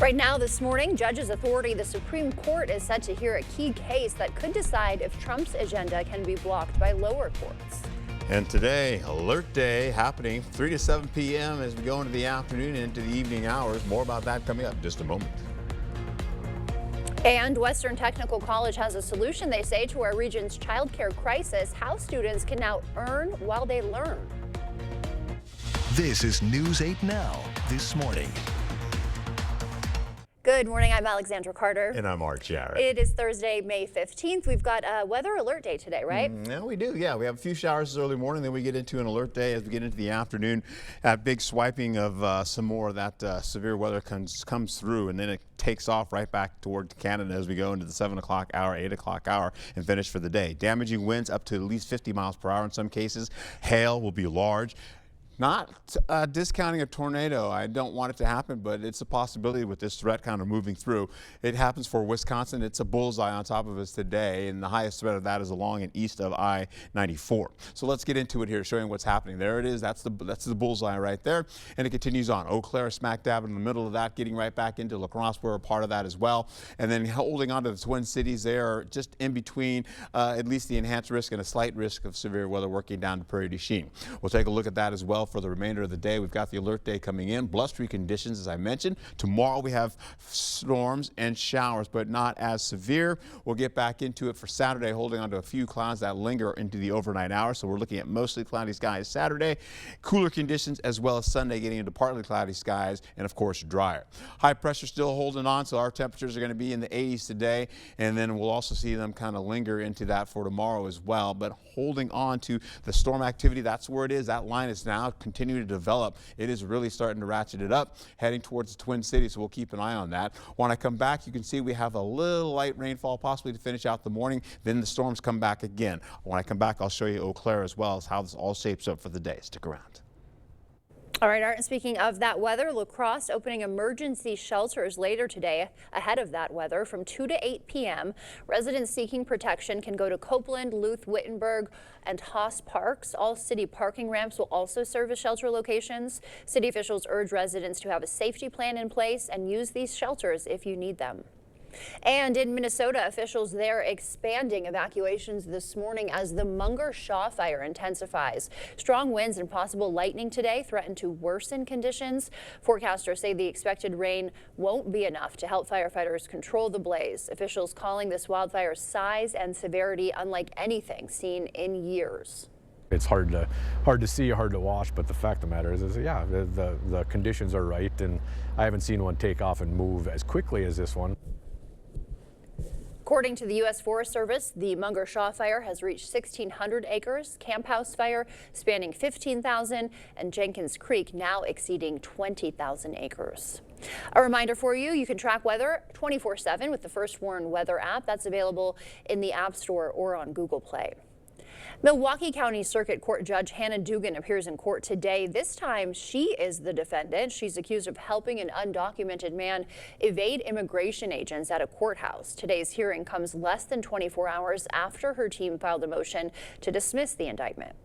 Right now this morning, Judges Authority, the Supreme Court is set to hear a key case that could decide if Trump's agenda can be blocked by lower courts. And today, Alert Day happening 3 to 7 p.m. as we go into the afternoon and into the evening hours. More about that coming up in just a moment. And Western Technical College has a solution, they say, to our region's childcare crisis, how students can now earn while they learn. This is News 8 Now, this morning. Good morning, I'm Alexandra Carter. And I'm Art Jarrett. It is Thursday, May 15th. We've got a weather alert day today, right? Yeah, we do. Yeah, we have a few showers this early morning, then we get into an alert day as we get into the afternoon. That big swiping of some more of that severe weather comes through, and then it takes off right back toward Canada as we go into the 7 o'clock hour, 8 o'clock hour, and finish for the day. Damaging winds up to at least 50 miles per hour in some cases. Hail will be large. Not discounting a tornado. I don't want it to happen, but it's a possibility with this threat kind of moving through. It happens for Wisconsin. It's a bullseye on top of us today, and the highest threat of that is along and east of I-94. So let's get into it here, showing what's happening. There it is. That's the bullseye right there, and it continues on. Eau Claire smack dab in the middle of that, getting right back into La Crosse. We're a part of that as well, and then holding on to the Twin Cities there, just in between at least the enhanced risk and a slight risk of severe weather working down to Prairie du Chien. We'll take a look at that as well. For the remainder of the day, we've got the alert day coming in. Blustery conditions, as I mentioned. Tomorrow we have storms and showers, but not as severe. We'll get back into it for Saturday, holding on to a few clouds that linger into the overnight hours. So we're looking at mostly cloudy skies Saturday. Cooler conditions as well as Sunday, getting into partly cloudy skies and of course drier. High pressure still holding on, so our temperatures are going to be in the 80s today, and then we'll also see them kind of linger into that for tomorrow as well. But holding on to the storm activity, that's where it is. That line is now continuing to develop. It is really starting to ratchet it up, heading towards the Twin Cities, so we'll keep an eye on that. When I come back, you can see we have a little light rainfall possibly to finish out the morning, then the storms come back again. When I come back, I'll show you Eau Claire as well as how this all shapes up for the day. Stick around. All right, Art, speaking of that weather, La Crosse opening emergency shelters later today ahead of that weather from 2 to 8 p.m. Residents seeking protection can go to Copeland, Luth, Wittenberg, and Haas Parks. All city parking ramps will also serve as shelter locations. City officials urge residents to have a safety plan in place and use these shelters if you need them. And in Minnesota, officials there expanding evacuations this morning as the Munger Shaw fire intensifies. Strong winds and possible lightning today threaten to worsen conditions. Forecasters say the expected rain won't be enough to help firefighters control the blaze. Officials calling this wildfire's size and severity unlike anything seen in years. It's hard to see, hard to watch, but the fact of the matter is yeah, the conditions are right, and I haven't seen one take off and move as quickly as this one. According to the U.S. Forest Service, the Munger Shaw fire has reached 1,600 acres, Camp House fire spanning 15,000, and Jenkins Creek now exceeding 20,000 acres. A reminder for you, you can track weather 24/7 with the First Warn Weather app. That's available in the App Store or on Google Play. Milwaukee County Circuit Court Judge Hannah Dugan appears in court today. This time, she is the defendant. She's accused of helping an undocumented man evade immigration agents at a courthouse. Today's hearing comes less than 24 hours after her team filed a motion to dismiss the indictment.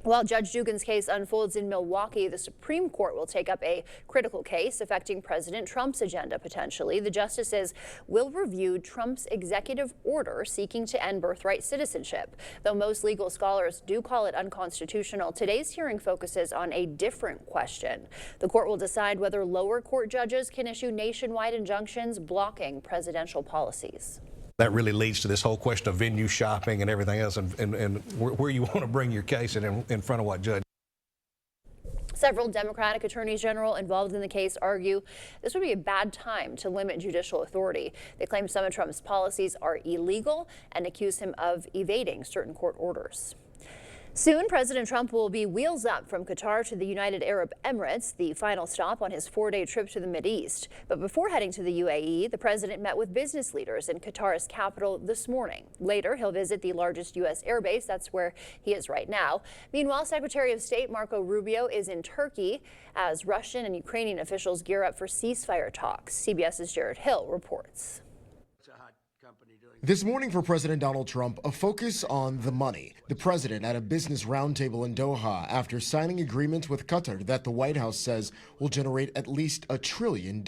While Judge Dugan's case unfolds in Milwaukee, the Supreme Court will take up a critical case affecting President Trump's agenda potentially. The justices will review Trump's executive order seeking to end birthright citizenship. Though most legal scholars do call it unconstitutional, today's hearing focuses on a different question. The court will decide whether lower court judges can issue nationwide injunctions blocking presidential policies. That really leads to this whole question of venue shopping and everything else, and where you want to bring your case and in front of what judge. Several Democratic attorneys general involved in the case argue this would be a bad time to limit judicial authority. They claim some of Trump's policies are illegal and accuse him of evading certain court orders. Soon, President Trump will be wheels up from Qatar to the United Arab Emirates, the final stop on his 4-day trip to the Mideast. But before heading to the UAE, the president met with business leaders in Qatar's capital this morning. Later, he'll visit the largest U.S. airbase. That's where he is right now. Meanwhile, Secretary of State Marco Rubio is in Turkey as Russian and Ukrainian officials gear up for ceasefire talks. CBS's Jared Hill reports. It's a hot company doing This morning for President Donald Trump, a focus on the money. The president at a business roundtable in Doha after signing agreements with Qatar that the White House says will generate at least $1 trillion.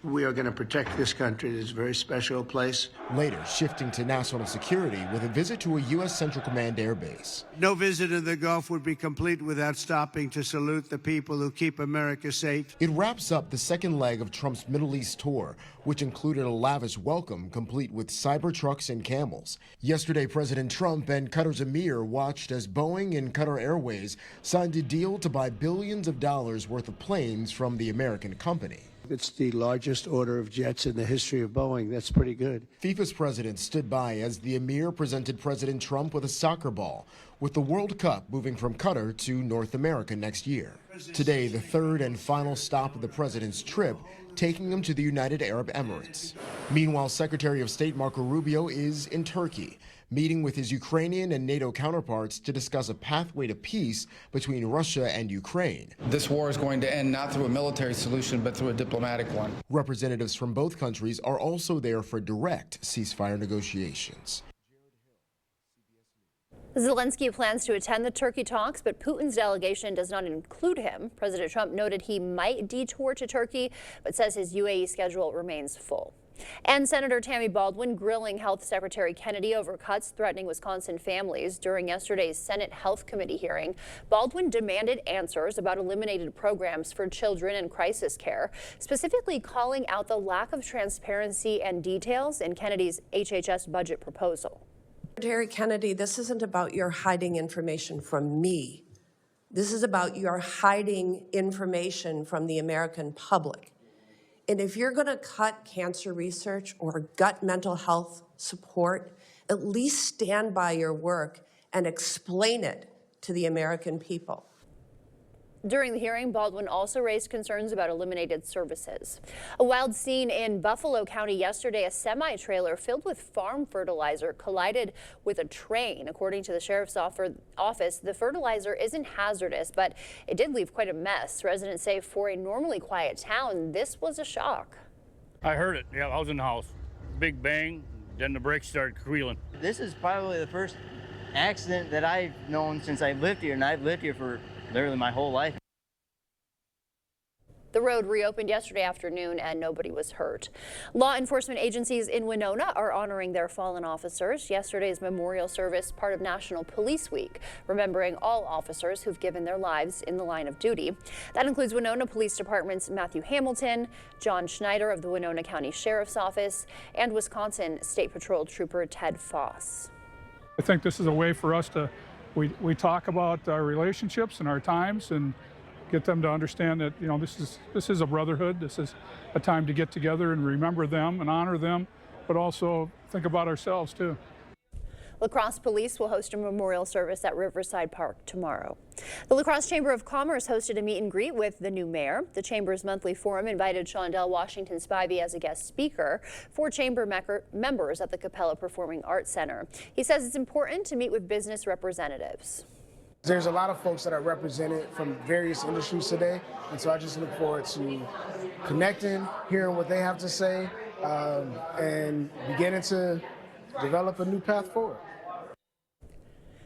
We are going to protect this country. It's a very special place. Later, shifting to national security with a visit to a U.S. Central Command air base. No visit in the Gulf would be complete without stopping to salute the people who keep America safe. It wraps up the second leg of Trump's Middle East tour, which included a lavish welcome complete with Cybertrucks and camels. Yesterday, President Trump and Qatar's Emir watched as Boeing and Qatar Airways signed a deal to buy billions of dollars worth of planes from the American company. It's the largest order of jets in the history of Boeing. That's pretty good. FIFA's president stood by as the Emir presented President Trump with a soccer ball, with the World Cup moving from Qatar to North America next year. Today, the third and final stop of the president's trip, taking him to the United Arab Emirates. Meanwhile, Secretary of State Marco Rubio is in Turkey, meeting with his Ukrainian and NATO counterparts to discuss a pathway to peace between Russia and Ukraine. This war is going to end not through a military solution, but through a diplomatic one. Representatives from both countries are also there for direct ceasefire negotiations. Zelensky plans to attend the Turkey talks, but Putin's delegation does not include him. President Trump noted he might detour to Turkey, but says his UAE schedule remains full. And Senator Tammy Baldwin grilling Health Secretary Kennedy over cuts threatening Wisconsin families during yesterday's Senate Health Committee hearing. Baldwin demanded answers about eliminated programs for children in crisis care, specifically calling out the lack of transparency and details in Kennedy's HHS budget proposal. Secretary Kennedy, this isn't about your hiding information from me. This is about your hiding information from the American public. And if you're going to cut cancer research or gut mental health support, at least stand by your work and explain it to the American people. During the hearing, Baldwin also raised concerns about eliminated services. A wild scene in Buffalo County yesterday, a semi-trailer filled with farm fertilizer collided with a train. According to the sheriff's office, the fertilizer isn't hazardous, but it did leave quite a mess. Residents say for a normally quiet town, this was a shock. I heard it. Yeah, I was in the house. Big bang, then the brakes started squealing. This is probably the first accident that I've known since I've lived here, and I've lived here for literally my whole life. The road reopened yesterday afternoon and nobody was hurt. Law enforcement agencies in Winona are honoring their fallen officers. Yesterday's memorial service, part of National Police Week, remembering all officers who've given their lives in the line of duty. That includes Winona Police Department's Matthew Hamilton, John Schneider of the Winona County Sheriff's Office, and Wisconsin State Patrol Trooper Ted Foss. I think this is a way for us to we talk about our relationships and our times and get them to understand that, you know, this is a brotherhood. This is a time to get together and remember them and honor them, but also think about ourselves too. La Crosse Police will host a memorial service at Riverside Park tomorrow. The La Crosse Chamber of Commerce hosted a meet and greet with the new mayor. The Chamber's monthly forum invited Shondell Washington Spivey as a guest speaker for Chamber members at the Capella Performing Arts Center. He says it's important to meet with business representatives. There's a lot of folks that are represented from various industries today, and so I just look forward to connecting, hearing what they have to say, and beginning to develop a new path forward.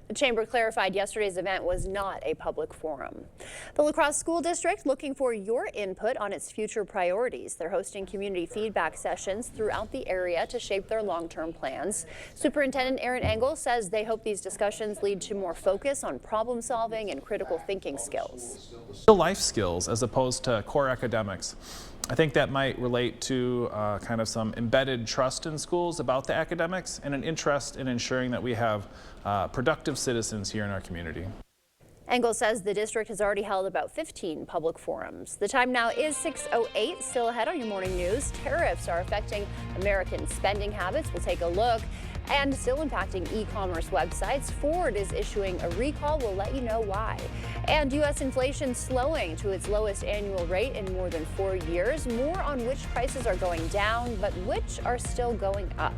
The Chamber clarified yesterday's event was not a public forum. The La Crosse School District looking for your input on its future priorities. They're hosting community feedback sessions throughout the area to shape their long-term plans. Superintendent Aaron Engel says they hope these discussions lead to more focus on problem solving and critical thinking skills. Life skills as opposed to core academics. I think that might relate to kind of some embedded trust in schools about the academics and an interest in ensuring that we have productive citizens here in our community. Engel says the district has already held about 15 public forums. The time now is 6:08. Still ahead on your morning news, tariffs are affecting American spending habits. We'll take a look. And still impacting e-commerce websites. Ford is issuing a recall. We'll let you know why. And U.S. inflation slowing to its lowest annual rate in more than 4 years. More on which prices are going down, but which are still going up.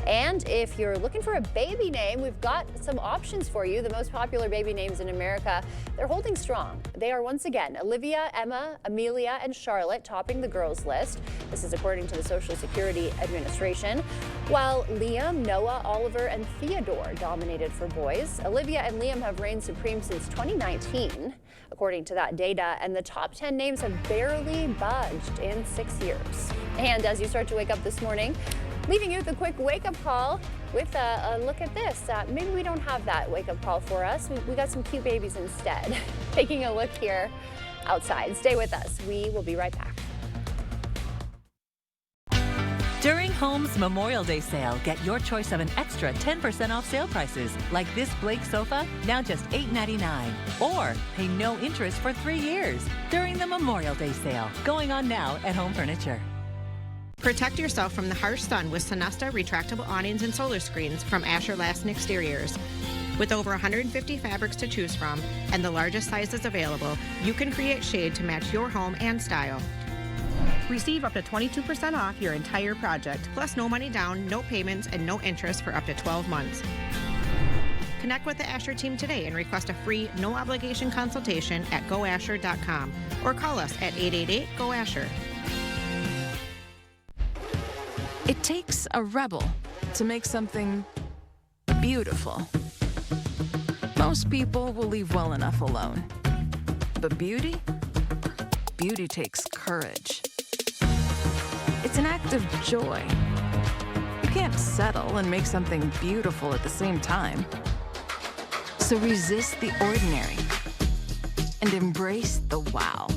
And if you're looking for a baby name, we've got some options for you. The most popular baby names in America, they're holding strong. They are once again Olivia, Emma, Amelia, and Charlotte topping the girls list. This is according to the Social Security Administration. While Liam, Noah, Oliver, and Theodore dominated for boys, Olivia and Liam have reigned supreme since 2019, according to that data, and the top 10 names have barely budged in 6 years. And as you start to wake up this morning, leaving you with a quick wake-up call with a look at this. Maybe we don't have that wake-up call for us. We got some cute babies instead. Taking a look here outside. Stay with us. We will be right back. During Home's Memorial Day sale, get your choice of an extra 10% off sale prices, like this Blake sofa, now just $8.99. Or pay no interest for 3 years during the Memorial Day sale, going on now at Home Furniture. Protect yourself from the harsh sun with Sonesta retractable awnings and solar screens from Asher Lassen Exteriors. With over 150 fabrics to choose from and the largest sizes available, you can create shade to match your home and style. Receive up to 22% off your entire project, plus no money down, no payments, and no interest for up to 12 months. Connect with the Asher team today and request a free, no-obligation consultation at goasher.com or call us at 888-GO-ASHER. It takes a rebel to make something beautiful. Most people will leave well enough alone. But beauty? Beauty takes courage. It's an act of joy. You can't settle and make something beautiful at the same time. So resist the ordinary and embrace the wow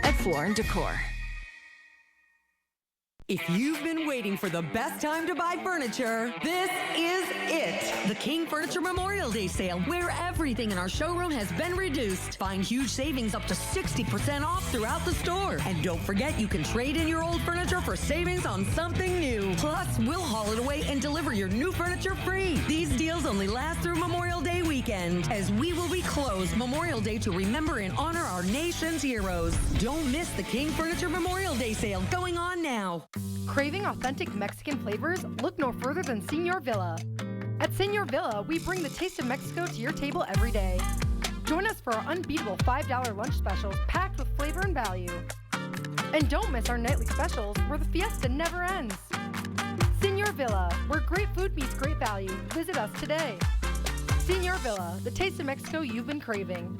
at Floor & Decor. If you've been waiting for the best time to buy furniture, this is it. The King Furniture Memorial Day Sale, where everything in our showroom has been reduced. Find huge savings up to 60% off throughout the store. And don't forget, you can trade in your old furniture for savings on something new. Plus, we'll haul it away and deliver your new furniture free. These deals only last through Memorial Day weekend, as we will be closed Memorial Day to remember and honor our nation's heroes. Don't miss the King Furniture Memorial Day Sale, going on now. Craving authentic Mexican flavors? Look no further than Señor Villa. At Señor Villa, we bring the taste of Mexico to your table every day. Join us for our unbeatable $5 lunch specials packed with flavor and value. And don't miss our nightly specials where the fiesta never ends. Señor Villa, where great food meets great value. Visit us today. Señor Villa, the taste of Mexico you've been craving.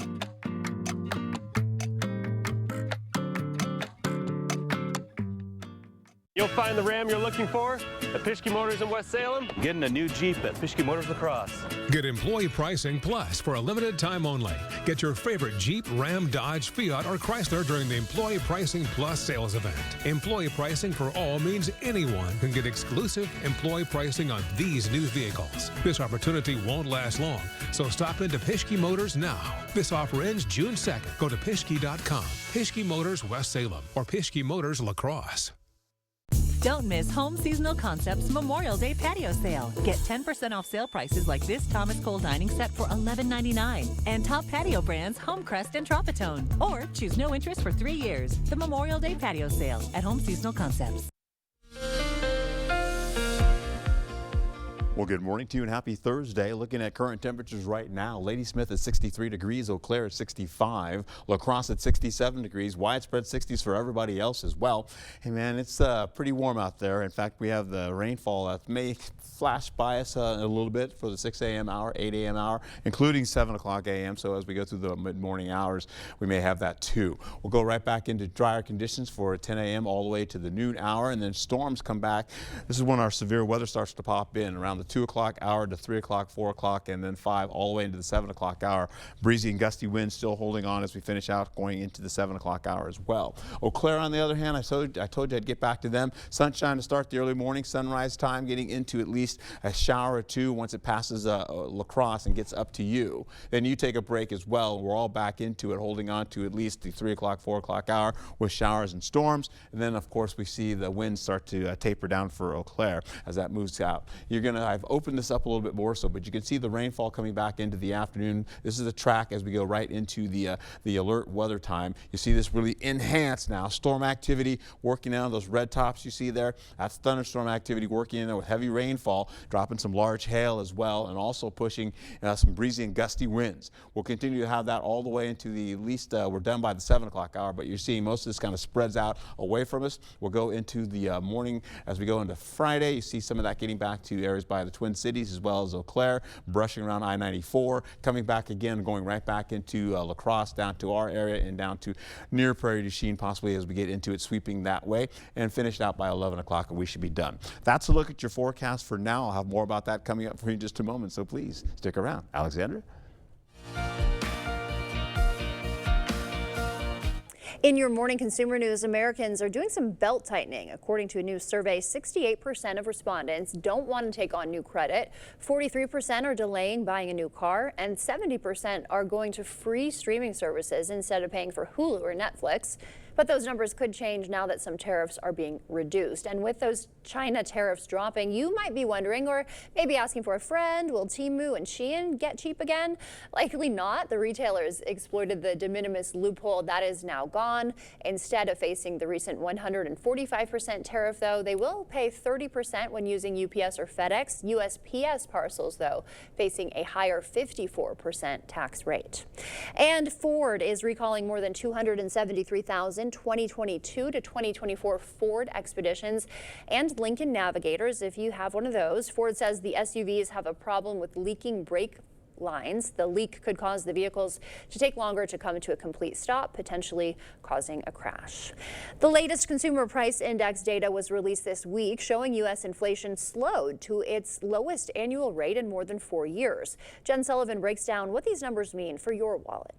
You'll find the Ram you're looking for at Pischke Motors in West Salem. Getting a new Jeep at Pischke Motors La Crosse. Get employee pricing plus for a limited time only. Get your favorite Jeep, Ram, Dodge, Fiat, or Chrysler during the Employee Pricing Plus sales event. Employee pricing for all means anyone can get exclusive employee pricing on these new vehicles. This opportunity won't last long, so stop into Pischke Motors now. This offer ends June 2nd. Go to Pischke.com. Pischke Motors West Salem or Pischke Motors La Crosse. Don't miss Home Seasonal Concepts Memorial Day Patio Sale. Get 10% off sale prices like this Thomas Cole dining set for $11.99 and top patio brands Homecrest and Tropitone. Or choose no interest for 3 years. The Memorial Day Patio Sale at Home Seasonal Concepts. Well, good morning to you and happy Thursday. Looking at current temperatures right now, Ladysmith at 63 degrees, Eau Claire at 65, La Crosse at 67 degrees, widespread 60s for everybody else as well. Hey man, it's pretty warm out there. In fact, we have the rainfall that may flash by us a little bit for the 6 a.m. hour, 8 a.m. hour, including 7 o'clock a.m. So as we go through the mid-morning hours, we may have that too. We'll go right back into drier conditions for 10 a.m. all the way to the noon hour, and then storms come back. This is when our severe weather starts to pop in around the 2 o'clock hour to 3 o'clock, 4 o'clock, and then 5 all the way into the 7 o'clock hour. Breezy and gusty winds still holding on as we finish out going into the 7 o'clock hour as well. Eau Claire, on the other hand, I told you I'd get back to them. Sunshine to start the early morning, sunrise time, getting into at least a shower or two once it passes La Crosse and gets up to you. Then you take a break as well. We're all back into it, holding on to at least the 3 o'clock, 4 o'clock hour with showers and storms. And then, of course, we see the winds start to taper down for Eau Claire as that moves out. You're going to I've opened this up a little bit more but you can see the rainfall coming back into the afternoon. This is the track as we go right into the alert weather time. You see this really enhanced now. Storm activity working out. Those red tops you see there, that's thunderstorm activity working in there with heavy rainfall, dropping some large hail as well, and also pushing some breezy and gusty winds. We'll continue to have that all the way into the at least we're done by the 7 o'clock hour, but you're seeing most of this kind of spreads out away from us. We'll go into the morning as we go into Friday. You see some of that getting back to areas by the Twin Cities as well as Eau Claire, brushing around I-94, coming back again, going right back into La Crosse, down to our area and down to near Prairie du Chien, possibly as we get into it, sweeping that way, and finished out by 11 o'clock, and we should be done. That's a look at your forecast for now. I'll have more about that coming up for you in just a moment, so please stick around. Alexandra? In your morning consumer news, Americans are doing some belt tightening. According to a new survey, 68% of respondents don't want to take on new credit, 43% are delaying buying a new car, and 70% are going to free streaming services instead of paying for Hulu or Netflix. But those numbers could change now that some tariffs are being reduced. And with those China tariffs dropping, you might be wondering, or maybe asking for a friend, will Temu and Shein get cheap again? Likely not. The retailers exploited the de minimis loophole. That is now gone. Instead of facing the recent 145% tariff, though, they will pay 30% when using UPS or FedEx. USPS parcels, though, facing a higher 54% tax rate. And Ford is recalling more than 273,000 2022 to 2024 Ford Expeditions and Lincoln Navigators. If you have one of those, Ford says the SUVs have a problem with leaking brake lines. The leak could cause the vehicles to take longer to come to a complete stop, potentially causing a crash. The latest consumer price index data was released this week, showing U.S. inflation slowed to its lowest annual rate in more than 4 years. Jen Sullivan breaks down what these numbers mean for your wallet.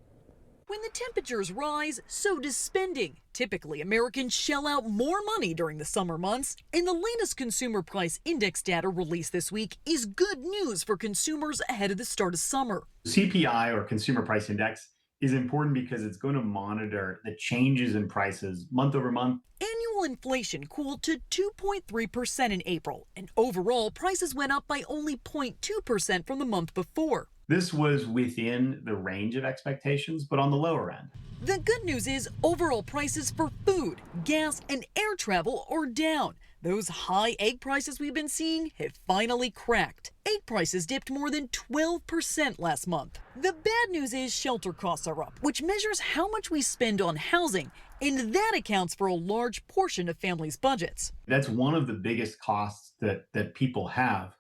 When the temperatures rise, so does spending. Typically, Americans shell out more money during the summer months, and the latest consumer price index data released this week is good news for consumers ahead of the start of summer. CPI, or Consumer Price Index, is important because it's going to monitor the changes in prices month over month. Annual inflation cooled to 2.3% in April, and overall prices went up by only 0.2% from the month before. This was within the range of expectations, but on the lower end. The good news is overall prices for food, gas, and air travel are down. Those high egg prices we've been seeing have finally cracked. Egg prices dipped more than 12% last month. The bad news is shelter costs are up, which measures how much we spend on housing, and that accounts for a large portion of families' budgets. That's one of the biggest costs that people have.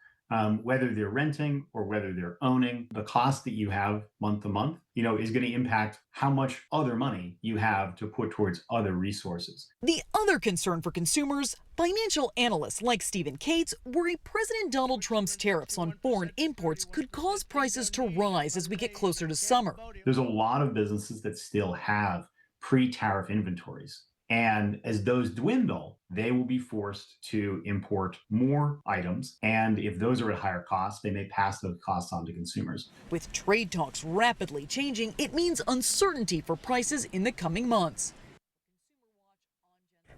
Whether they're renting or whether they're owning, the cost that you have month to month, is going to impact how much other money you have to put towards other resources. The other concern for consumers, financial analysts like Stephen Cates worry President Donald Trump's tariffs on foreign imports could cause prices to rise as we get closer to summer. There's a lot of businesses that still have pre-tariff inventories. And as those dwindle, they will be forced to import more items. And if those are at higher costs, they may pass those costs on to consumers. With trade talks rapidly changing, it means uncertainty for prices in the coming months.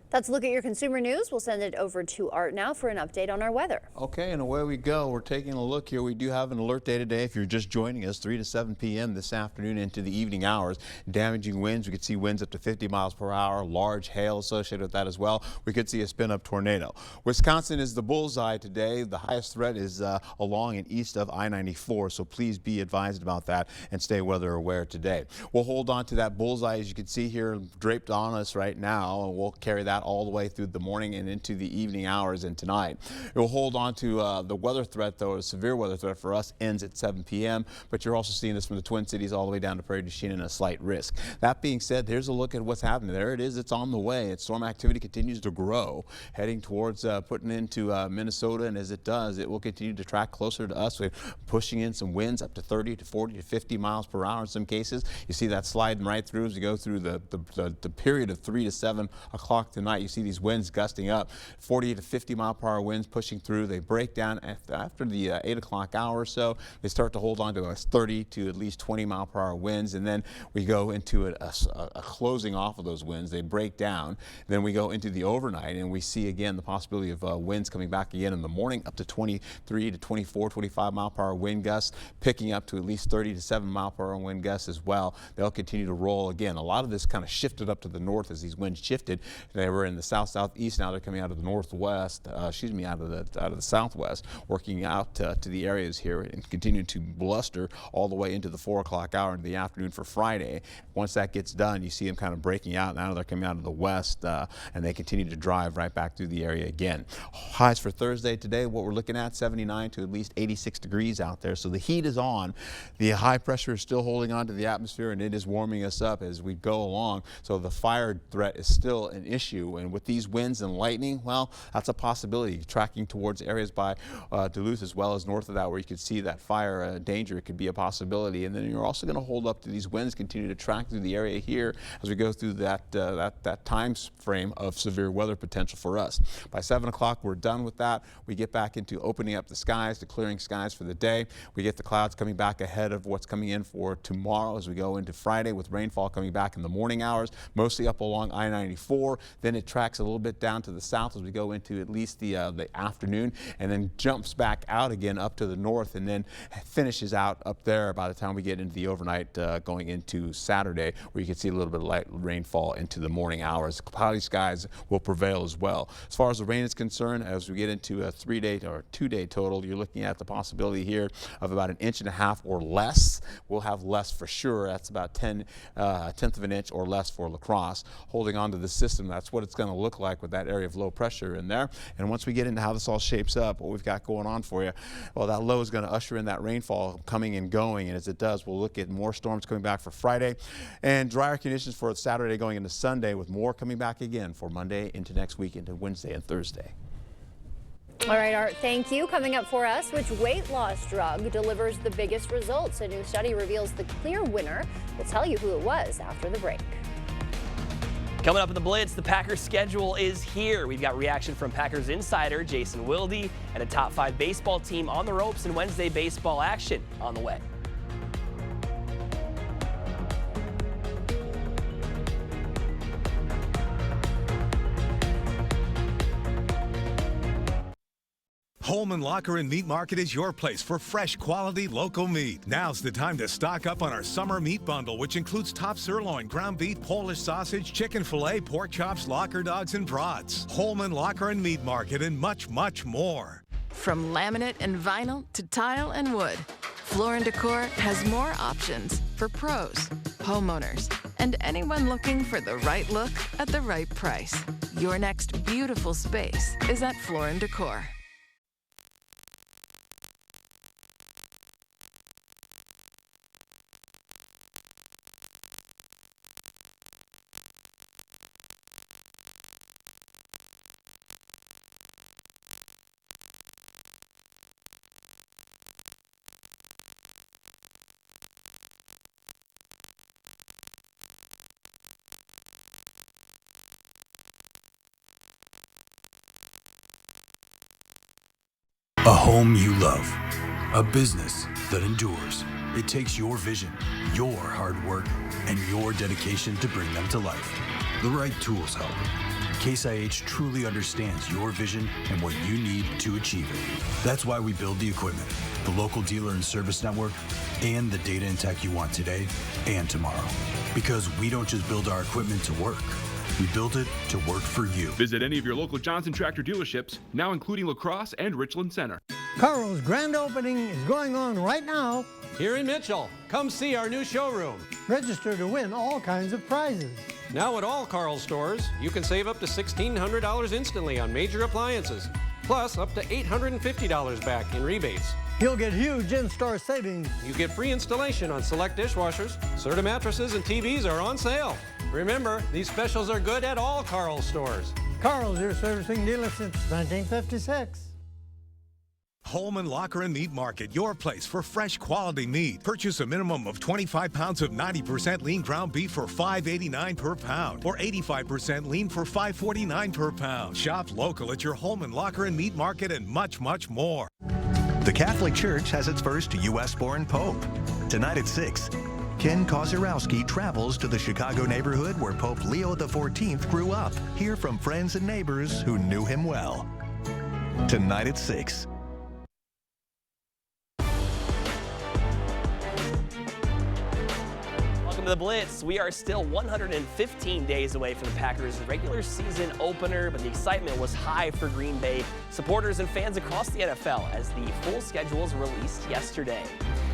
That's a look at your consumer news. We'll send it over to Art now for an update on our weather. Okay, and away we go. We're taking a look here. We do have an alert day today. If you're just joining us, 3 to 7 p.m. this afternoon into the evening hours. Damaging winds. We could see winds up to 50 miles per hour. Large hail associated with that as well. We could see a spin-up tornado. Wisconsin is the bullseye today. The highest threat is along and east of I-94, so please be advised about that and stay weather aware today. We'll hold on to that bullseye, as you can see here, draped on us right now, and we'll carry that all the way through the morning and into the evening hours and tonight. We'll hold on to the weather threat, though. A severe weather threat for us ends at 7 p.m., but you're also seeing this from the Twin Cities all the way down to Prairie du Chien and a slight risk. That being said, here's a look at what's happening. There it is. It's on the way. Storm activity continues to grow, heading towards putting into Minnesota, and as it does, it will continue to track closer to us. We're pushing in some winds up to 30 to 40 to 50 miles per hour in some cases. You see that sliding right through as we go through the period of 3 to 7 o'clock tonight. overnight, you see these winds gusting up, 40 to 50 mile per hour winds pushing through. They break down after the 8 o'clock hour or so. They start to hold on to 30 to at least 20 mile per hour winds, and then we go into a closing off of those winds. They break down. Then we go into the overnight, and we see again the possibility of winds coming back again in the morning, up to 23 to 24, 25 mile per hour wind gusts, picking up to at least 30 to 7 mile per hour wind gusts as well. They'll continue to roll again. A lot of this kind of shifted up to the north as these winds shifted. They were in the south-southeast. Now they're coming out of the northwest, out of the southwest, working out to the areas here and continue to bluster all the way into the 4 o'clock hour into the afternoon for Friday. Once that gets done, you see them kind of breaking out. Now they're coming out of the west, and they continue to drive right back through the area again. Highs for Thursday today, what we're looking at, 79 to at least 86 degrees out there. So the heat is on. The high pressure is still holding on to the atmosphere, and it is warming us up as we go along. So the fire threat is still an issue. And with these winds and lightning, well, that's a possibility. Tracking towards areas by Duluth as well as north of that where you could see that fire danger. It could be a possibility. And then you're also going to hold up to these winds, continue to track through the area here as we go through that time frame of severe weather potential for us. By 7 o'clock, we're done with that. We get back into opening up the skies, to clearing skies for the day. We get the clouds coming back ahead of what's coming in for tomorrow as we go into Friday, with rainfall coming back in the morning hours, mostly up along I-94. Then it tracks a little bit down to the south as we go into at least the afternoon, and then jumps back out again up to the north, and then finishes out up there by the time we get into the overnight going into Saturday, where you can see a little bit of light rainfall into the morning hours. Cloudy skies will prevail as well. As far as the rain is concerned, as we get into a 3-day or 2-day total, you're looking at the possibility here of about 1.5 inches or less. We'll have less for sure. That's about 10th of an inch or less for La Crosse. Holding on to the system, that's what it's going to look like with that area of low pressure in there. And once we get into how this all shapes up, what we've got going on for you, well, that low is going to usher in that rainfall coming and going. And as it does, we'll look at more storms coming back for Friday and drier conditions for Saturday going into Sunday, with more coming back again for Monday into next week, into Wednesday and Thursday. All right, Art, thank you. Coming up for us, which weight loss drug delivers the biggest results? A new study reveals the clear winner. We'll tell you who it was after the break. Coming up in the Blitz, the Packers schedule is here. We've got reaction from Packers insider Jason Wilde and a top 5 baseball team on the ropes in Wednesday baseball action on the way. Holman Locker and Meat Market is your place for fresh, quality, local meat. Now's the time to stock up on our summer meat bundle, which includes top sirloin, ground beef, Polish sausage, chicken fillet, pork chops, locker dogs, and brats. Holman Locker and Meat Market, and much, much more. From laminate and vinyl to tile and wood, Floor & Decor has more options for pros, homeowners, and anyone looking for the right look at the right price. Your next beautiful space is at Floor & Decor. A home you love, a business that endures. It takes your vision, your hard work, and your dedication to bring them to life. The right tools help. Case IH truly understands your vision and what you need to achieve it. That's why we build the equipment, the local dealer and service network, and the data and tech you want today and tomorrow. Because we don't just build our equipment to work. We built it to work for you. Visit any of your local Johnson Tractor dealerships, now including La Crosse and Richland Center. Carl's grand opening is going on right now. Here in Mitchell. Come see our new showroom. Register to win all kinds of prizes. Now at all Carl's stores, you can save up to $1,600 instantly on major appliances, plus up to $850 back in rebates. You'll get huge in-store savings. You get free installation on select dishwashers. Serta mattresses and TVs are on sale. Remember, these specials are good at all Carl's stores. Carl's, your servicing dealer since 1956. Holman Locker and Meat Market, your place for fresh quality meat. Purchase a minimum of 25 pounds of 90% lean ground beef for $5.89 per pound or 85% lean for $5.49 per pound. Shop local at your Holman Locker and Meat Market and much, much more. The Catholic Church has its first U.S.-born Pope. Tonight at 6, Ken Kozarowski travels to the Chicago neighborhood where Pope Leo XIV grew up. Hear from friends and neighbors who knew him well. Tonight at 6. Welcome to the Blitz. We are still 115 days away from the Packers' regular season opener, but the excitement was high for Green Bay supporters and fans across the NFL as the full schedule was released yesterday.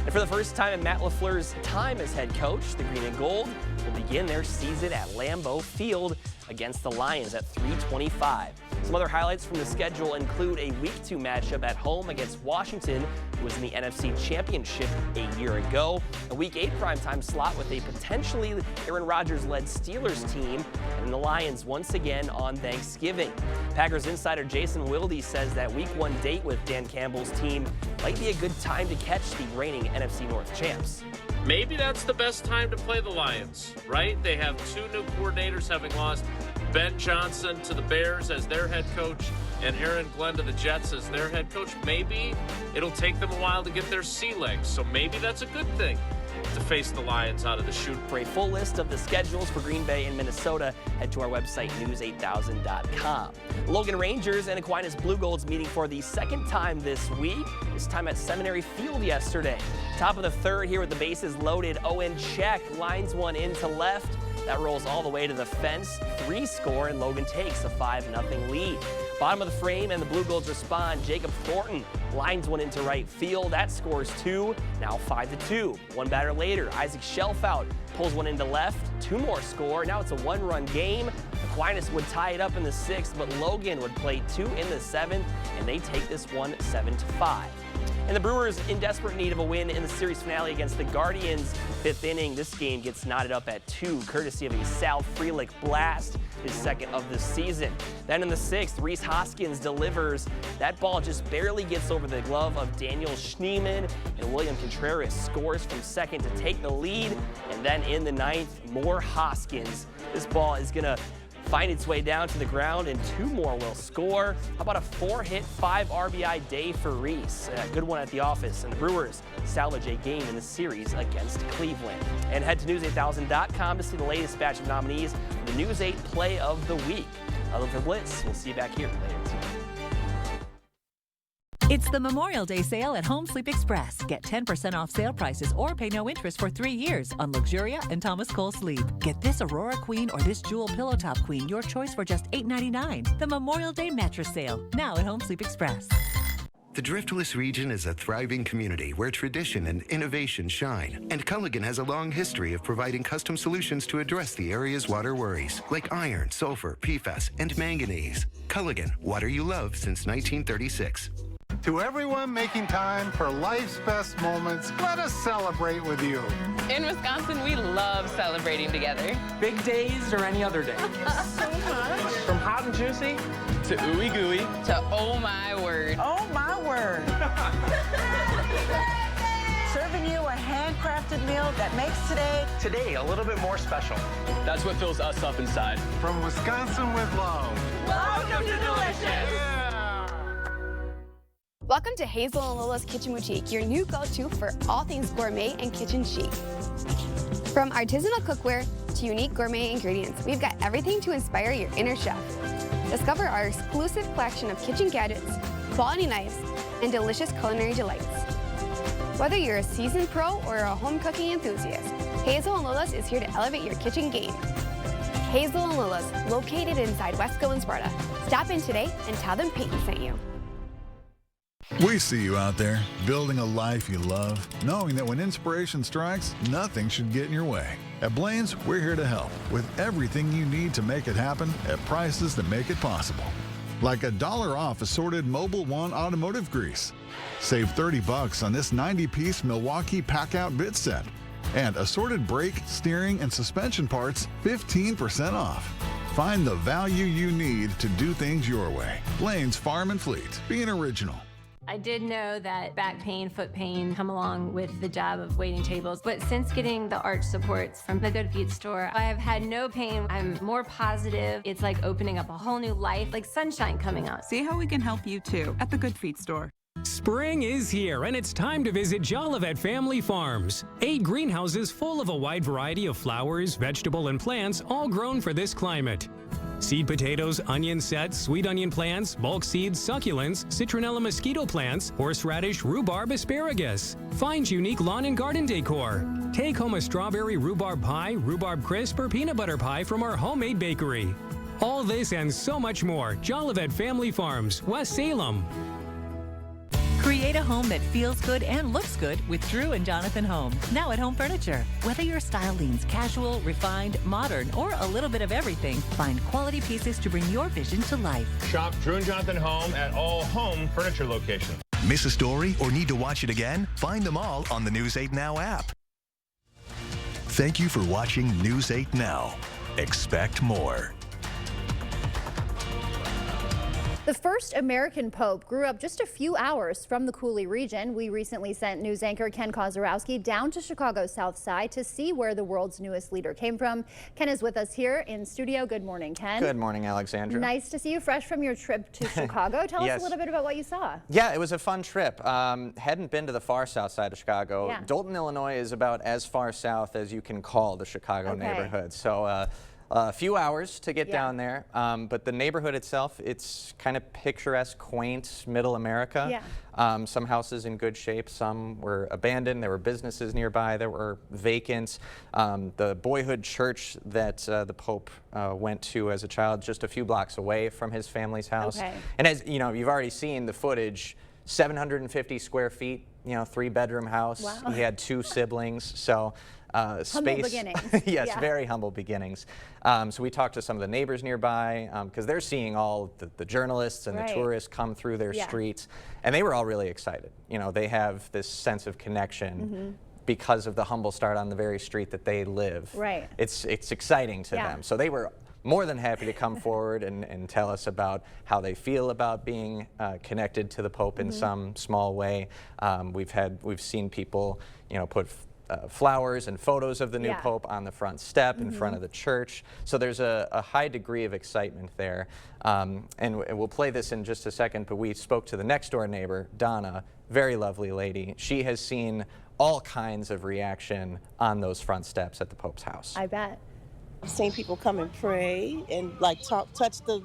And for the first time in Matt LaFleur's time as head coach, the Green and Gold will begin their season at Lambeau Field against the Lions at 3:25. Some other highlights from the schedule include a Week 2 matchup at home against Washington, who was in the NFC Championship a year ago. A Week 8 primetime slot with a potentially Aaron Rodgers-led Steelers team, and the Lions once again on Thanksgiving. Packers insider Jason Wilde says that Week 1 date with Dan Campbell's team might be a good time to catch the reigning NFC North champs. Maybe that's the best time to play the Lions, right? They have two new coordinators, having lost Ben Johnson to the Bears as their head coach and Aaron Glenn to the Jets as their head coach. Maybe it'll take them a while to get their sea legs, so maybe that's a good thing to face the Lions out of the chute. For a full list of the schedules for Green Bay and Minnesota, head to our website, news8000.com. Logan Rangers and Aquinas Blue Golds meeting for the second time this week, this time at Seminary Field yesterday. Top of the third here with the bases loaded. Owen check, lines one into left. That rolls all the way to the fence. 3 score, and Logan takes a 5-0 lead. Bottom of the frame, and the Blue Golds respond. Jacob Thornton lines one into right field. That scores 2, now 5-2. One batter later, Isaac Shelfout pulls one into left. 2 more score. Now it's a 1-run game. Aquinas would tie it up in the 6th, but Logan would play 2 in the 7th, and they take this one 7-5. And the Brewers in desperate need of a win in the series finale against the Guardians. 5th inning, this game gets knotted up at 2, courtesy of a Sal Frelick blast, his second of the season. Then in the 6th, Rhys Hoskins delivers. That ball just barely gets over the glove of Daniel Schneemann, and William Contreras scores from second to take the lead. And then in the 9th, more Hoskins. This ball is gonna find its way down to the ground, and 2 more will score. How about a 4-hit, 5 RBI day for Rhys? A good one at the office, and the Brewers salvage a game in the series against Cleveland. And head to news8000.com to see the latest batch of nominees for the News 8 Play of the Week. Other than Blitz, we'll see you back here later tonight. It's the Memorial Day sale at Home Sleep Express. Get 10% off sale prices or pay no interest for 3 years on Luxuria and Thomas Cole Sleep. Get this Aurora Queen or this Jewel Pillow Top Queen, your choice for just $8.99. The Memorial Day mattress sale, now at Home Sleep Express. The Driftless region is a thriving community where tradition and innovation shine. And Culligan has a long history of providing custom solutions to address the area's water worries, like iron, sulfur, PFAS, and manganese. Culligan, water you love since 1936. To everyone making time for life's best moments, let us celebrate with you. In Wisconsin, we love celebrating together. Big days or any other day. So much. From hot and juicy to ooey gooey to oh my word. Oh my word. Serving you a handcrafted meal that makes today a little bit more special. That's what fills us up inside. From Wisconsin with love. Welcome to Delicious. Welcome to Hazel and Lola's Kitchen Boutique, your new go-to for all things gourmet and kitchen chic. From artisanal cookware to unique gourmet ingredients, we've got everything to inspire your inner chef. Discover our exclusive collection of kitchen gadgets, quality knives, and delicious culinary delights. Whether you're a seasoned pro or a home cooking enthusiast, Hazel and Lola's is here to elevate your kitchen game. Hazel and Lola's, located inside Wesco and Sparta. Stop in today and tell them Peyton sent you. We see you out there, building a life you love, knowing that when inspiration strikes, nothing should get in your way. At Blaine's, we're here to help with everything you need to make it happen at prices that make it possible. Like $1 off assorted Mobil 1 automotive grease. Save $30 on this 90-piece Milwaukee Pack-Out bit set. And assorted brake, steering, and suspension parts 15% off. Find the value you need to do things your way. Blaine's Farm and Fleet, being original. I did know that back pain, foot pain come along with the job of waiting tables, but since getting the arch supports from the Good Feet store, I have had no pain. I'm more positive. It's like opening up a whole new life, like sunshine coming out. See how we can help you too at the Good Feet store. Spring is here, and it's time to visit Jolivet Family Farms. 8 greenhouses full of a wide variety of flowers, vegetable, and plants, all grown for this climate. Seed potatoes, onion sets, sweet onion plants, bulk seeds, succulents, citronella mosquito plants, horseradish, rhubarb, asparagus. Find unique lawn and garden decor. Take home a strawberry rhubarb pie, rhubarb crisp, or peanut butter pie from our homemade bakery. All this and so much more. Jolivet Family Farms, West Salem. Create a home that feels good and looks good with Drew and Jonathan Home. Now at Home Furniture. Whether your style leans casual, refined, modern, or a little bit of everything, find quality pieces to bring your vision to life. Shop Drew and Jonathan Home at all Home Furniture locations. Miss a story or need to watch it again? Find them all on the News 8 Now app. Thank you for watching News 8 Now. Expect more. The first American Pope grew up just a few hours from the Cooley region. We recently sent news anchor Ken Kozorowski down to Chicago's South Side to see where the world's newest leader came from. Ken is with us here in studio. Good morning, Ken. Good morning, Alexandra. Nice to see you fresh from your trip to Chicago. Tell us a little bit about what you saw. Yeah, it was a fun trip. Hadn't been to the far south side of Chicago. Yeah. Dalton, Illinois is about as far south as you can call the Chicago neighborhood. So a few hours to get down there, but the neighborhood itself, it's kind of picturesque, quaint, middle America. Yeah. Some houses in good shape, some were abandoned, there were businesses nearby that were vacant. The boyhood church that the Pope went to as a child, just a few blocks away from his family's house. Okay. And as you know, you've already seen the footage, 750 square feet, 3-bedroom house. Wow. He had 2 siblings, so humble space. beginnings. Yes, Yeah. very humble beginnings. So we talked to some of the neighbors nearby because they're seeing all the journalists and the tourists come through their streets, and they were all really excited. They have this sense of connection because of the humble start on the very street that they live. Right. It's exciting to them. So they were more than happy to come forward and tell us about how they feel about being connected to the Pope in some small way. We've seen people, put flowers and photos of the new Pope on the front step in front of the church. So there's a high degree of excitement there. And we'll play this in just a second, but we spoke to the next door neighbor, Donna, very lovely lady. She has seen all kinds of reaction on those front steps at the Pope's house. I bet. I've seen people come and pray and touch the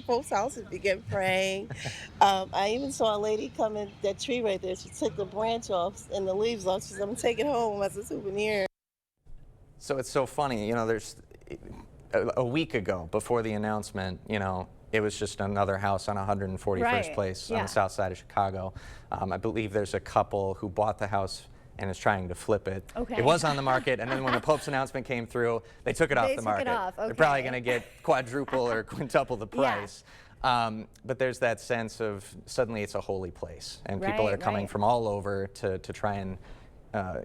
Pope's house and begin praying. I even saw a lady come in that tree right there. She took the branch off and the leaves off. She said, "I'm gonna take it home as a souvenir." So it's so funny, there's a week ago before the announcement, it was just another house on 141st Place on the south side of Chicago. I believe there's a couple who bought the house and is trying to flip it. Okay. It was on the market, and then when the Pope's announcement came through, they took it off the market. They're probably going to get quadruple or quintuple the price. But there's that sense of suddenly it's a holy place, and people are coming from all over to try and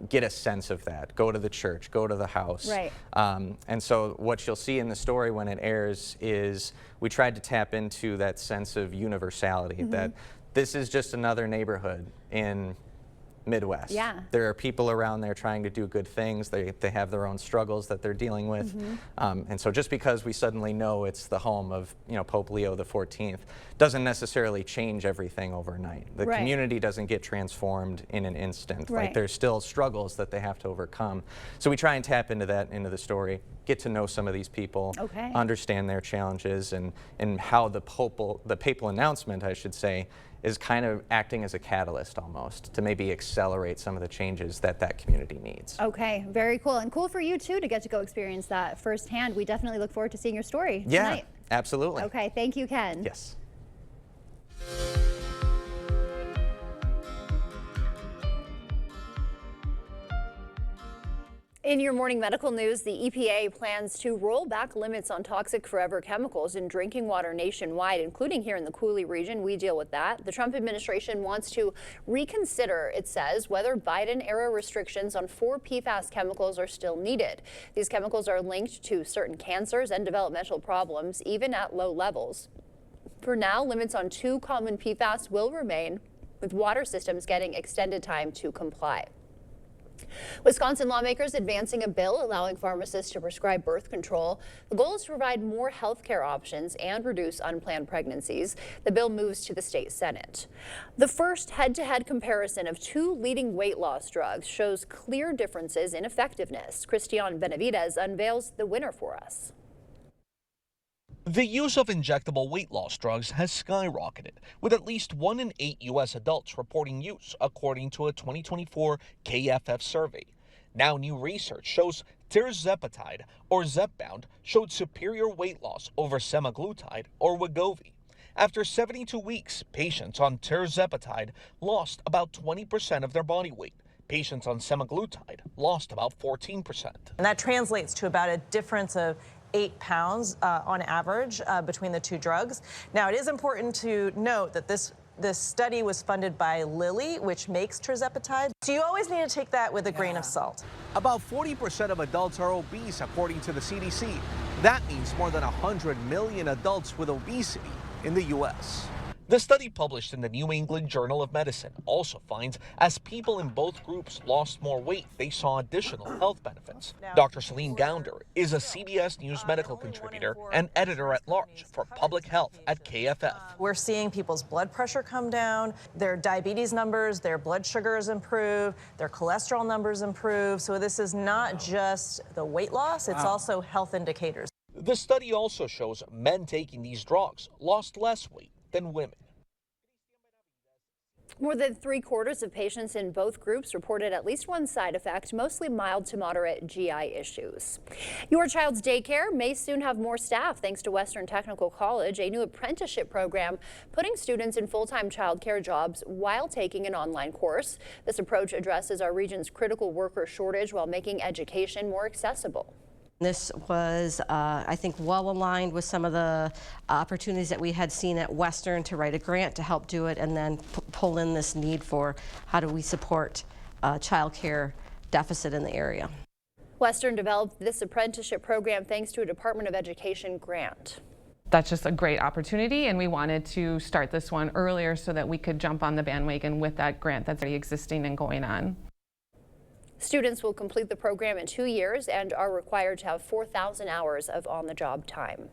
get a sense of that. Go to the church, go to the house. Right. And so what you'll see in the story when it airs is we tried to tap into that sense of universality, that this is just another neighborhood in Midwest. Yeah. There are people around there trying to do good things. They have their own struggles that they're dealing with. And so just because we suddenly know it's the home of Pope Leo XIV doesn't necessarily change everything overnight. The community doesn't get transformed in an instant. Like there's still struggles that they have to overcome. So we try and tap into that into the story, get to know some of these people, understand their challenges, and how the papal announcement, I should say, is kind of acting as a catalyst almost to maybe accelerate some of the changes that community needs. Okay, very cool. And cool for you too to get to go experience that firsthand. We definitely look forward to seeing your story tonight. Yeah, absolutely. Okay, thank you, Ken. Yes. In your morning medical news, the EPA plans to roll back limits on toxic forever chemicals in drinking water nationwide, including here in the Cooley region. We deal with that. The Trump administration wants to reconsider, it says, whether Biden-era restrictions on 4 PFAS chemicals are still needed. These chemicals are linked to certain cancers and developmental problems, even at low levels. For now, limits on 2 common PFAS will remain, with water systems getting extended time to comply. Wisconsin lawmakers advancing a bill allowing pharmacists to prescribe birth control. The goal is to provide more health care options and reduce unplanned pregnancies. The bill moves to the state Senate. The first head-to-head comparison of 2 leading weight loss drugs shows clear differences in effectiveness. Christian Benavidez unveils the winner for us. The use of injectable weight loss drugs has skyrocketed, with at least 1 in 8 U.S. adults reporting use, according to a 2024 KFF survey. Now new research shows tirzepatide, or Zepbound, showed superior weight loss over semaglutide, or Wegovy. After 72 weeks, patients on tirzepatide lost about 20% of their body weight. Patients on semaglutide lost about 14%. And that translates to about a difference of 8 pounds on average between the 2 drugs. Now, it is important to note that this study was funded by Lilly, which makes tirzepatide. So you always need to take that with a grain of salt. About 40% of adults are obese, according to the CDC. That means more than 100 million adults with obesity in the U.S. The study published in the New England Journal of Medicine also finds as people in both groups lost more weight, they saw additional health benefits. Dr. Celine Gounder is a CBS News medical contributor and editor-at-large for public health at KFF. We're seeing people's blood pressure come down, their diabetes numbers, their blood sugars improve, their cholesterol numbers improve. So this is not just the weight loss, it's also health indicators. The study also shows men taking these drugs lost less weight than women. More than 3/4 of patients in both groups reported at least one side effect, mostly mild to moderate GI issues. Your child's daycare may soon have more staff thanks to Western Technical College, a new apprenticeship program putting students in full-time childcare jobs while taking an online course. This approach addresses our region's critical worker shortage while making education more accessible. This was, I think, well aligned with some of the opportunities that we had seen at Western to write a grant to help do it, and then pull in this need for how do we support child care deficit in the area. Western developed this apprenticeship program thanks to a Department of Education grant. That's just a great opportunity, and we wanted to start this one earlier so that we could jump on the bandwagon with that grant that's already existing and going on. Students will complete the program in 2 years and are required to have 4,000 hours of on-the-job time.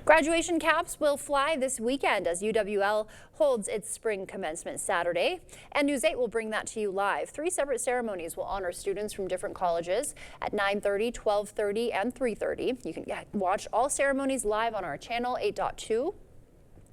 Graduation caps will fly this weekend as UWL holds its spring commencement Saturday, and News 8 will bring that to you live. 3 separate ceremonies will honor students from different colleges at 9:30, 12:30, and 3:30. You can watch all ceremonies live on our channel 8.2.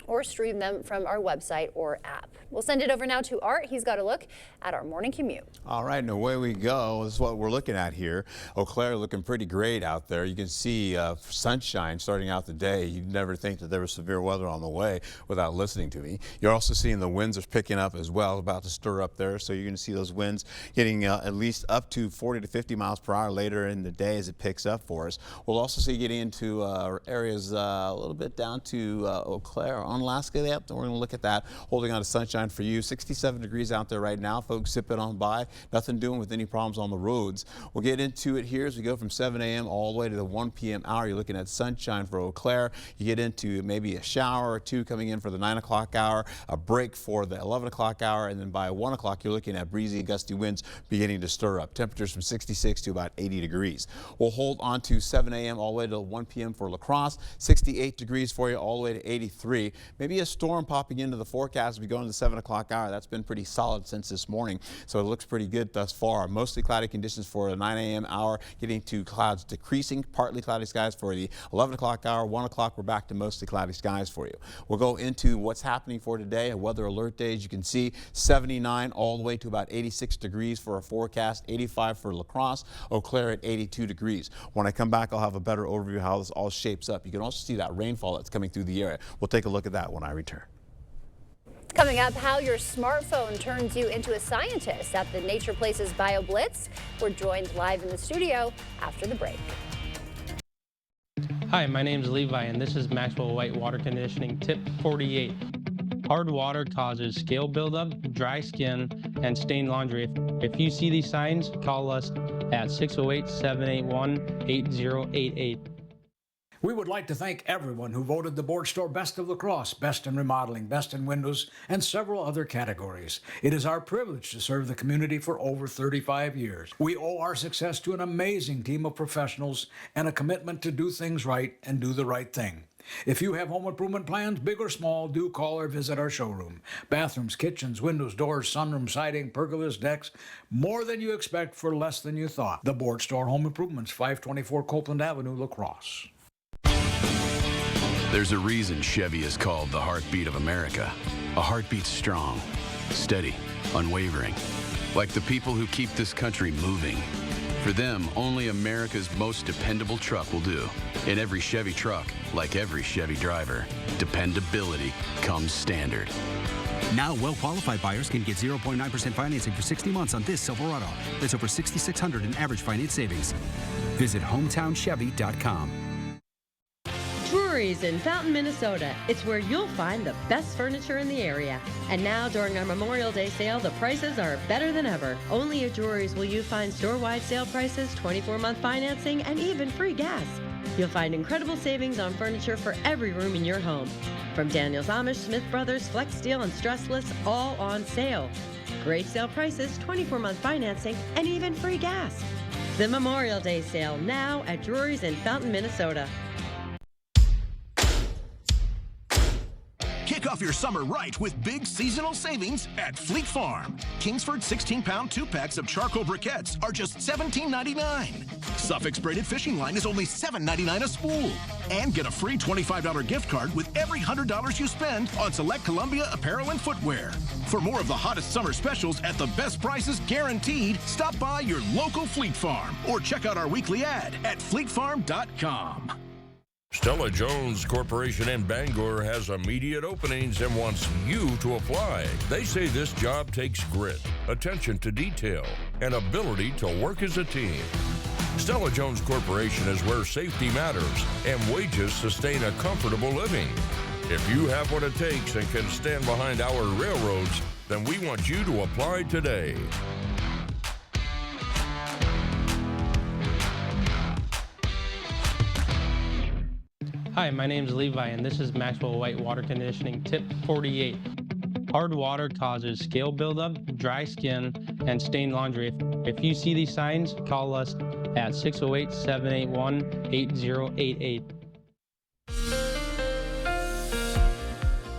or stream them from our website or app. We'll send it over now to Art. He's got a look at our morning commute. All right, and away we go. This is what we're looking at here. Eau Claire looking pretty great out there. You can see sunshine starting out the day. You'd never think that there was severe weather on the way without listening to me. You're also seeing the winds are picking up as well, about to stir up there. So you're going to see those winds getting at least up to 40 to 50 miles per hour later in the day as it picks up for us. We'll also see getting into areas a little bit down to Eau Claire on Alaska. Yep, we're going to look at that. Holding on to sunshine for you. 67 degrees out there right now. Folks zipping on by. Nothing doing with any problems on the roads. We'll get into it here as we go from 7 a.m. all the way to the 1 p.m. hour. You're looking at sunshine for Eau Claire. You get into maybe a shower or two coming in for the 9 o'clock hour, a break for the 11 o'clock hour, and then by 1 o'clock you're looking at breezy and gusty winds beginning to stir up. Temperatures from 66 to about 80 degrees. We'll hold on to 7 a.m. all the way to 1 p.m. for La Crosse. 68 degrees for you all the way to 83. Maybe a storm popping into the forecast as we go into the 7 o'clock hour. That's been pretty solid since this morning, so it looks pretty good thus far. Mostly cloudy conditions for the 9 a.m. hour, getting to clouds decreasing, partly cloudy skies for the 11 o'clock hour. 1 o'clock, we're back to mostly cloudy skies for you. We'll go into what's happening for today, a weather alert day. As you can see, 79 all the way to about 86 degrees for a forecast, 85 for La Crosse, Eau Claire at 82 degrees. When I come back, I'll have a better overview of how this all shapes up. You can also see that rainfall that's coming through the area. We'll take a look at that when I return. Coming up, how your smartphone turns you into a scientist at the Nature Places BioBlitz. We're joined live in the studio after the break. Hi, my name is Levi, and this is Maxwell White Water Conditioning Tip 48. Hard water causes scale buildup, dry skin, and stained laundry. If you see these signs, call us at 608-781-8088. We would like to thank everyone who voted the Board Store Best of La Crosse, Best in Remodeling, Best in Windows, and several other categories. It is our privilege to serve the community for over 35 years. We owe our success to an amazing team of professionals and a commitment to do things right and do the right thing. If you have home improvement plans, big or small, do call or visit our showroom. Bathrooms, kitchens, windows, doors, sunroom, siding, pergolas, decks, more than you expect for less than you thought. The Board Store Home Improvements, 524 Copeland Avenue, La Crosse. There's a reason Chevy is called the heartbeat of America. A heartbeat strong, steady, unwavering. Like the people who keep this country moving. For them, only America's most dependable truck will do. In every Chevy truck, like every Chevy driver, dependability comes standard. Now, well-qualified buyers can get 0.9% financing for 60 months on this Silverado. That's over $6,600 in average finance savings. Visit HometownChevy.com. Drury's in Fountain, Minnesota. It's where you'll find the best furniture in the area. And now, during our Memorial Day sale, the prices are better than ever. Only at Drury's will you find store-wide sale prices, 24-month financing, and even free gas. You'll find incredible savings on furniture for every room in your home. From Daniels Amish, Smith Brothers, Flex Steel, and Stressless, all on sale. Great sale prices, 24-month financing, and even free gas. The Memorial Day sale now at Drury's in Fountain, Minnesota. Kick off your summer right with big seasonal savings at Fleet Farm. Kingsford 16-pound 2-packs of charcoal briquettes are just $17.99. Suffolk's braided fishing line is only $7.99 a spool. And get a free $25 gift card with every $100 you spend on select Columbia apparel and footwear. For more of the hottest summer specials at the best prices guaranteed, stop by your local Fleet Farm or check out our weekly ad at fleetfarm.com. Stella-Jones Corporation in Bangor has immediate openings and wants you to apply. They say this job takes grit, attention to detail, and ability to work as a team. Stella-Jones Corporation is where safety matters and wages sustain a comfortable living. If you have what it takes and can stand behind our railroads, then we want you to apply today. Hi, my name is Levi, and this is Maxwell White Water Conditioning Tip 48. Hard water causes scale buildup, dry skin, and stained laundry. If you see these signs, call us at 608-781-8088.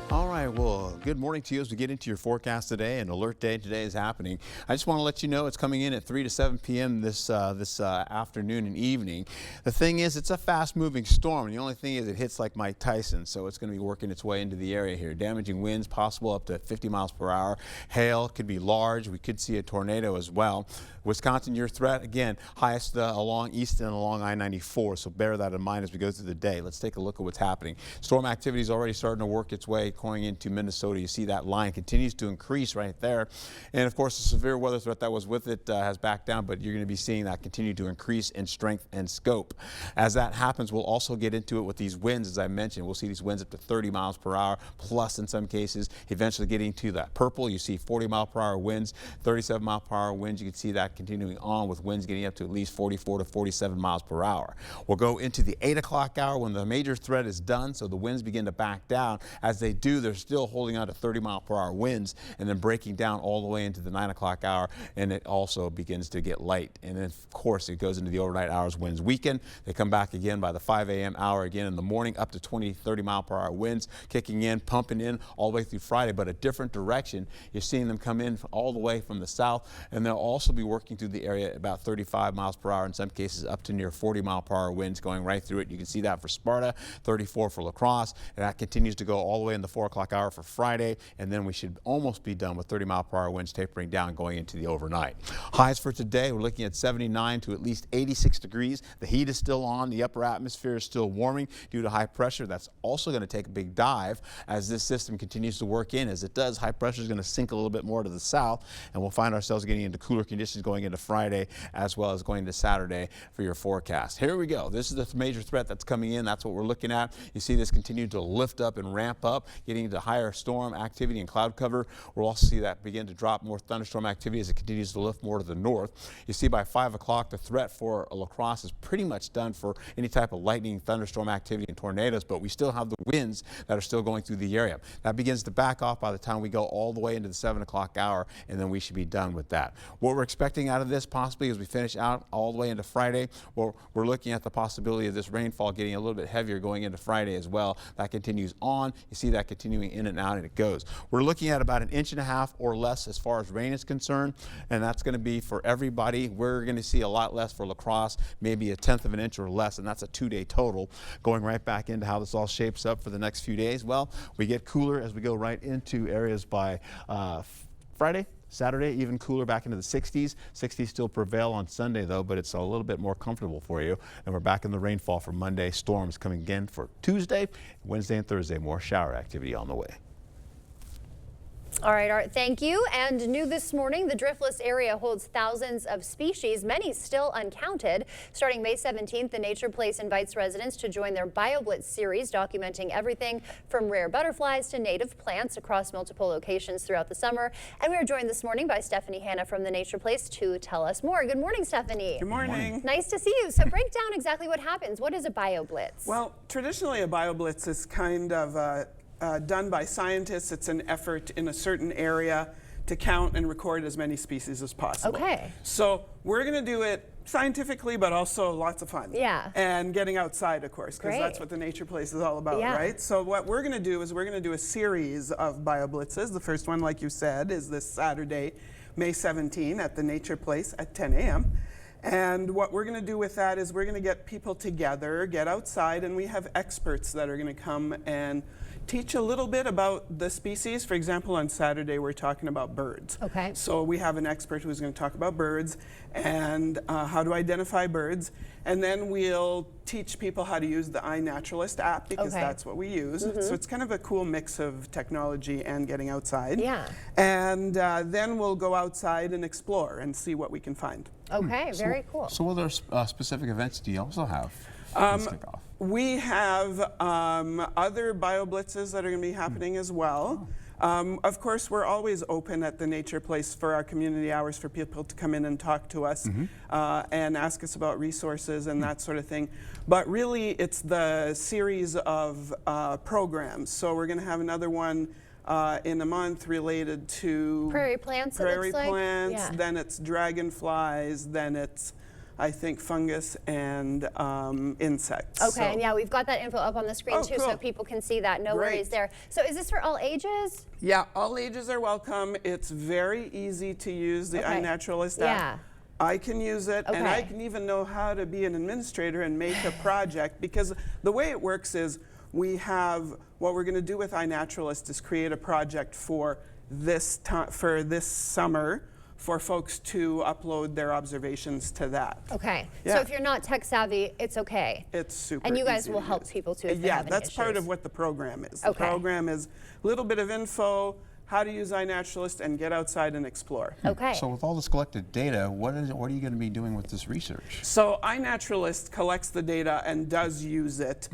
All right, well, good morning to you as we get into your forecast today. An alert day today is happening. I just want to let you know it's coming in at 3 to 7 p.m. this afternoon and evening. The thing is, it's a fast-moving storm, and the only thing is it hits like Mike Tyson, so it's going to be working its way into the area here. Damaging winds possible up to 50 miles per hour. Hail could be large. We could see a tornado as well. Wisconsin, your threat, again, highest along Easton and along I-94, so bear that in mind as we go through the day. Let's take a look at what's happening. Storm activity is already starting to work its way going into Minnesota. You see that line continues to increase right there. And, of course, the severe weather threat that was with it has backed down, but you're going to be seeing that continue to increase in strength and scope. As that happens, we'll also get into it with these winds, as I mentioned. We'll see these winds up to 30 miles per hour, plus in some cases, eventually getting to that purple. You see 40 mile per hour winds, 37 mile per hour winds. You can see that continuing on with winds getting up to at least 44 to 47 miles per hour. We'll go into the 8 o'clock hour when the major threat is done, so the winds begin to back down. As they do, they're still holding on to 30 mile per hour winds and then breaking down all the way into the 9 o'clock hour, and it also begins to get light. And then, of course, it goes into the overnight hours. Winds weaken. They come back again by the 5 a.m. hour again in the morning, up to 20, 30 mile per hour winds kicking in, pumping in all the way through Friday, but a different direction. You're seeing them come in all the way from the south, and they'll also be working through the area at about 35 miles per hour, in some cases up to near 40 mile per hour winds going right through it. You can see that for Sparta, 34 for La Crosse, and that continues to go all the way in the 4 o'clock hour for Friday, and then we should almost be done with 30 mile per hour winds tapering down going into the overnight. Highs for today, we're looking at 79 to at least 86 degrees. The heat is still on. The upper atmosphere is still warming due to high pressure. That's also going to take a big dive as this system continues to work in. As it does, high pressure is going to sink a little bit more to the south, and we'll find ourselves getting into cooler conditions going into Friday as well as going to Saturday for your forecast. Here we go. This is the major threat that's coming in. That's what we're looking at. You see this continue to lift up and ramp up, getting into the higher storm activity and cloud cover. We'll also see that begin to drop more thunderstorm activity as it continues to lift more to the north. You see by 5 o'clock the threat for La Crosse is pretty much done for any type of lightning, thunderstorm activity and tornadoes, but we still have the winds that are still going through the area. That begins to back off by the time we go all the way into the 7 o'clock hour, and then we should be done with that. What we're expecting out of this possibly as we finish out all the way into Friday, well, we're looking at the possibility of this rainfall getting a little bit heavier going into Friday as well. That continues on. You see that continuing in and out, and it goes. We're looking at about 1.5 inches or less as far as rain is concerned, and that's going to be for everybody. We're going to see a lot less for La Crosse, maybe 1/10 of an inch or less, and that's a 2-day total. Going right back into how this all shapes up for the next few days, well, we get cooler as we go right into areas by Friday. Saturday, even cooler back into the 60s. 60s still prevail on Sunday, though, but it's a little bit more comfortable for you. And we're back in the rainfall for Monday. Storms coming again for Tuesday, Wednesday, and Thursday. More shower activity on the way. All right, Art, thank you. And new this morning, the Driftless area holds thousands of species, many still uncounted. Starting May 17th, the Nature Place invites residents to join their BioBlitz series, documenting everything from rare butterflies to native plants across multiple locations throughout the summer. And we are joined this morning by Stephanie Hanna from the Nature Place to tell us more. Good morning, Stephanie. Good morning. Nice to see you. So break down exactly what happens. What is a BioBlitz? Well, traditionally a BioBlitz is kind of done by scientists. It's an effort in a certain area to count and record as many species as possible. Okay. So we're going to do it scientifically, but also lots of fun. Yeah. And getting outside, of course, because Great. that's what the Nature Place is all about, Yeah. right? So what we're going to do is we're going to do a series of BioBlitzes. The first one, like you said, is this Saturday, May 17 at the Nature Place at 10 a.m. And what we're going to do with that is we're going to get people together, get outside, and we have experts that are going to come and teach a little bit about the species. For example, on Saturday, we're talking about birds. Okay. So we have an expert who's going to talk about birds and how to identify birds. And then we'll teach people how to use the iNaturalist app, because Okay. that's what we use. So it's kind of a cool mix of technology and getting outside. Yeah. And then we'll go outside and explore and see what we can find. Okay, very cool. So what other specific events do you also have? We have other BioBlitzes that are going to be happening as well. Of course, we're always open at the Nature Place for our community hours for people to come in and talk to us and ask us about resources and that sort of thing. But really, it's the series of programs. So we're going to have another one in a month related to Prairie plants, it prairie looks like. plants, Yeah. then it's dragonflies, then it's, I think, fungus and insects. Okay, So- and yeah, we've got that info up on the screen Oh, too, so cool. people can see that. No Great. worries there. So is this for all ages? Yeah, all ages are welcome. It's very easy to use the Okay. iNaturalist Yeah. app. I can use it, and I Okay. can even know how to be an administrator and make a project, because the way it works is we have, what we're going to do with iNaturalist is create a project for this summer for folks to upload their observations to that. Okay, so Yeah. if you're not tech savvy, it's okay. It's super And you guys easy will to help use. people too if they Yeah, have any that's part issues. of what the program is. The Okay. program is a little bit of info, how to use iNaturalist, and get outside and explore. Okay. So with all this collected data, what are you going to be doing with this research? So iNaturalist collects the data and does use it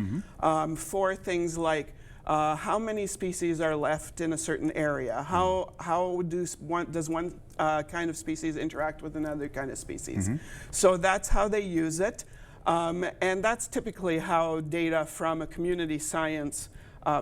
for things like how many species are left in a certain area? How does one kind of species interact with another kind of species? So that's how they use it. And that's typically how data from a community science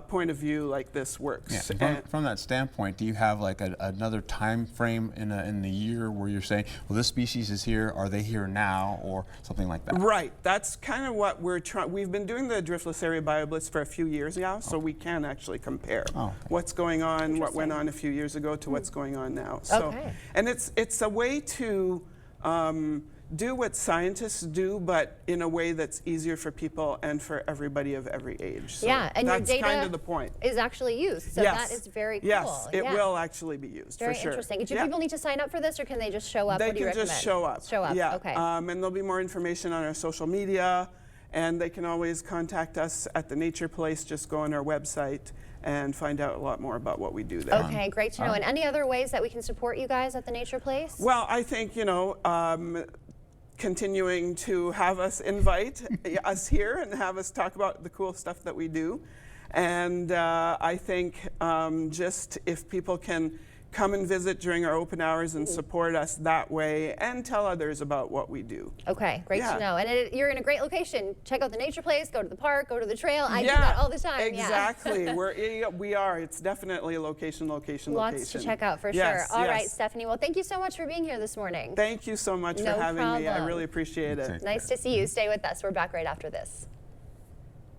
point of view like this works. Yeah. From that standpoint, do you have like another time frame in the year where you're saying, well, this species is here, are they here now, or something like that? Right. That's kind of what we're trying. We've been doing the Driftless Area BioBlitz for a few years now, so we can actually compare what's going on, what went on a few years ago to what's going on now. So, Okay. and it's a way to do what scientists do, but in a way that's easier for people and for everybody of every age. So Yeah, and your that's data kind of the point. is actually used, so Yes. that is very cool. Yes, it Yeah. will actually be used Very for sure. interesting. Do Yeah. people need to sign up for this, or can they just show up? They What do you can recommend? just show up. Show up, Yeah. okay. And there'll be more information on our social media, and they can always contact us at the Nature Place. Just go on our website and find out a lot more about what we do there. Okay, great to know. And any other ways that we can support you guys at the Nature Place? Well, I think, continuing to have us invite us here and have us talk about the cool stuff that we do. And I think just if people can come and visit during our open hours and support us that way and tell others about what we do. Okay, great to know. And you're in a great location. Check out the nature place, go to the park, go to the trail. I do that all the time. Exactly. We are. It's definitely a location. Lots to check out for sure. All right, Stephanie. Well, thank you so much for being here this morning. Thank you so much for having me. I really appreciate it. Nice to see you. Stay with us. We're back right after this.